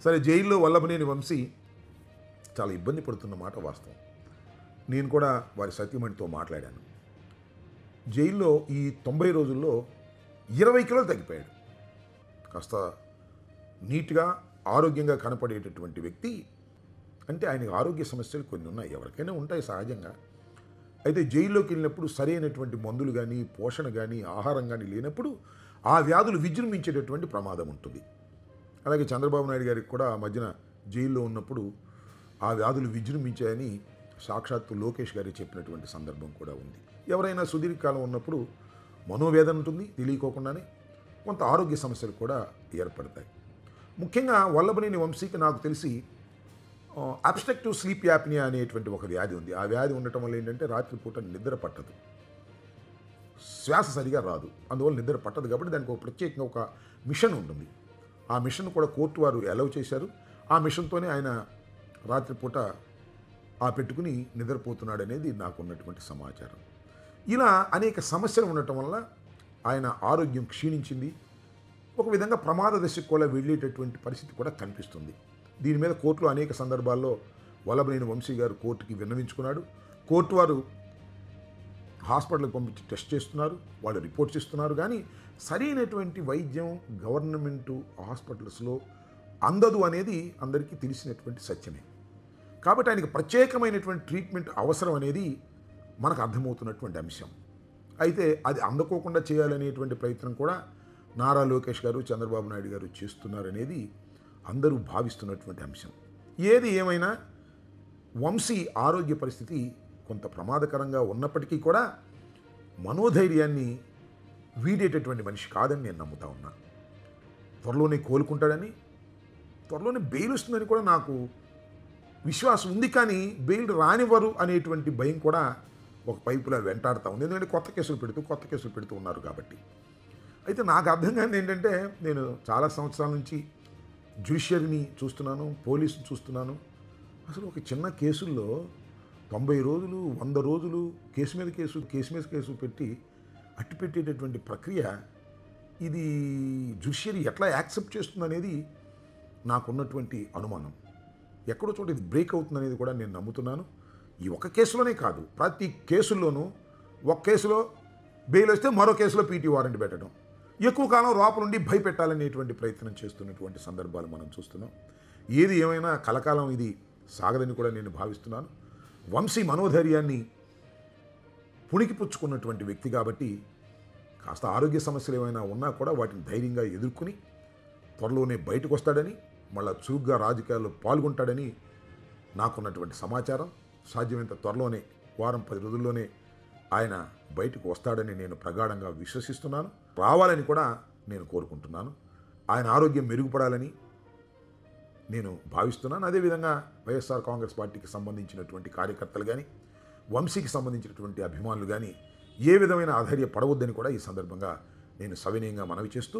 సరే, జైల్లో వల్లభనేని వంశీ చాలా ఇబ్బంది పడుతున్న మాట వాస్తవం. నేను కూడా వారి సతీమణితో మాట్లాడాను. జైల్లో ఈ 90 రోజుల్లో 20 కిలోలు తగ్గిపోయాడు. కాస్త నీట్‌గా, ఆరోగ్యంగా కనపడేటటువంటి వ్యక్తి. అంటే ఆయనకి ఆరోగ్య సమస్యలు కొన్ని ఉన్నాయి. ఎవరికైనా ఉంటాయి సహజంగా. అయితే జైల్లోకి వెళ్ళినప్పుడు సరైనటువంటి మందులు కానీ, పోషణ కానీ, ఆహారం కానీ లేనప్పుడు ఆ వ్యాధులు విజృంభించేటటువంటి ప్రమాదం ఉంటుంది. అలాగే చంద్రబాబు నాయుడు గారికి కూడా ఆ మధ్యన జైల్లో ఉన్నప్పుడు ఆ వ్యాధులు విజృంభించాయని సాక్షాత్తు లోకేష్ గారికి చెప్పినటువంటి సందర్భం కూడా ఉంది. ఎవరైనా సుదీర్ఘకాలం ఉన్నప్పుడు మనోవేదన ఉంటుంది, తెలియకోకుండానే కొంత ఆరోగ్య సమస్యలు కూడా ఏర్పడతాయి. ముఖ్యంగా వల్లభనేని వంశీకి నాకు తెలిసి అబ్స్ట్రక్టివ్ స్లీప్ యాప్నియా అనేటువంటి ఒక వ్యాధి ఉంది. ఆ వ్యాధి ఉండటం వల్ల ఏంటంటే రాత్రిపూట నిద్ర పట్టదు, శ్వాస సరిగా రాదు. అందువల్ల నిద్ర పట్టదు కాబట్టి దానికి ఒక ప్రత్యేకంగా ఒక మిషన్ ఉంటుంది. ఆ మిషన్ కూడా కోర్టు వారు అలౌ చేశారు. ఆ మిషన్తోనే ఆయన రాత్రిపూట పెట్టుకుని నిద్రపోతున్నాడు అనేది నాకు ఉన్నటువంటి సమాచారం. ఇలా అనేక సమస్యలు ఉండటం వల్ల ఆయన ఆరోగ్యం క్షీణించింది. ఒక విధంగా ప్రమాద దశకు కూడా వెళ్ళేటటువంటి పరిస్థితి కూడా కనిపిస్తుంది. దీని మీద కోర్టులో అనేక సందర్భాల్లో వల్లభనేని వంశీ గారు కోర్టుకి విన్నవించుకున్నాడు. కోర్టు వారు హాస్పిటల్కి పంపించి టెస్ట్ చేస్తున్నారు, వాళ్ళు రిపోర్ట్స్ ఇస్తున్నారు. కానీ సరైనటువంటి వైద్యం గవర్నమెంటు హాస్పిటల్స్లో అందదు అనేది అందరికీ తెలిసినటువంటి సత్యమే. కాబట్టి ఆయనకి ప్రత్యేకమైనటువంటి ట్రీట్మెంట్ అవసరం అనేది మనకు అర్థమవుతున్నటువంటి అంశం. అయితే అది అందుకోకుండా చేయాలనేటువంటి ప్రయత్నం కూడా నారా లోకేష్ గారు, చంద్రబాబు నాయుడు గారు చేస్తున్నారనేది అందరూ భావిస్తున్నటువంటి అంశం. ఏది ఏమైనా వంశీ ఆరోగ్య పరిస్థితి కొంత ప్రమాదకరంగా ఉన్నప్పటికీ కూడా మనోధైర్యాన్ని వీడేటటువంటి మనిషి కాదని నేను నమ్ముతా ఉన్నా. త్వరలోనే కోలుకుంటాడని, త్వరలోనే బెయిల్ వస్తుందని కూడా నాకు విశ్వాసం ఉంది. కానీ బెయిల్ రానివ్వరు అనేటువంటి భయం కూడా ఒక పైపులా వెంటాడుతూ ఉంది. ఎందుకంటే కొత్త కేసులు పెడుతూ ఉన్నారు కాబట్టి. అయితే నాకు అర్థం కానిది ఏంటంటే, నేను చాలా సంవత్సరాల నుంచి జ్యుడిషియరీని చూస్తున్నాను, పోలీసుని చూస్తున్నాను. అసలు ఒక చిన్న కేసుల్లో 90 రోజులు, 100 రోజులు కేసు మీద కేసు పెట్టి అట్టిపెట్టేటటువంటి ప్రక్రియ, ఇది జ్యుడిషియరీ ఎట్లా యాక్సెప్ట్ చేస్తుందనేది నాకున్నటువంటి అనుమానం. ఎక్కడో చోట ఇది బ్రేక్ అవుతుందనేది కూడా నేను నమ్ముతున్నాను. ఈ ఒక కేసులోనే కాదు, ప్రతి కేసుల్లోనూ ఒక కేసులో బెయిల్ వస్తే మరో కేసులో పీటీ వారెంట్ పెట్టడం, ఎక్కువ కాలం లోపలుండి భయపెట్టాలనేటువంటి ప్రయత్నం చేస్తున్నటువంటి సందర్భాలు మనం చూస్తున్నాం. ఏది ఏమైనా కలకాలం ఇది సాగదని కూడా నేను భావిస్తున్నాను. వంశీ మనోధైర్యాన్ని పుణికిపుచ్చుకున్నటువంటి వ్యక్తి కాబట్టి కాస్త ఆరోగ్య సమస్యలు ఏమైనా ఉన్నా కూడా వాటిని ధైర్యంగా ఎదుర్కొని త్వరలోనే బయటకు వస్తాడని, మళ్ళా చురుగ్గా రాజకీయాల్లో పాల్గొంటాడని నాకున్నటువంటి సమాచారం. సాధ్యమైనంత త్వరలోనే, వారం 10 రోజుల్లోనే ఆయన బయటకు వస్తాడని నేను ప్రగాఢంగా విశ్వసిస్తున్నాను. రావాలని కూడా నేను కోరుకుంటున్నాను. ఆయన ఆరోగ్యం మెరుగుపడాలని నేను భావిస్తున్నాను. అదేవిధంగా వైఎస్ఆర్ కాంగ్రెస్ పార్టీకి సంబంధించినటువంటి కార్యకర్తలు కానీ, వంశీకి సంబంధించినటువంటి అభిమానులు కానీ ఏ విధమైన అధైర్య పడవద్దని కూడా ఈ సందర్భంగా నేను సవినయంగా మనవి చేస్తూ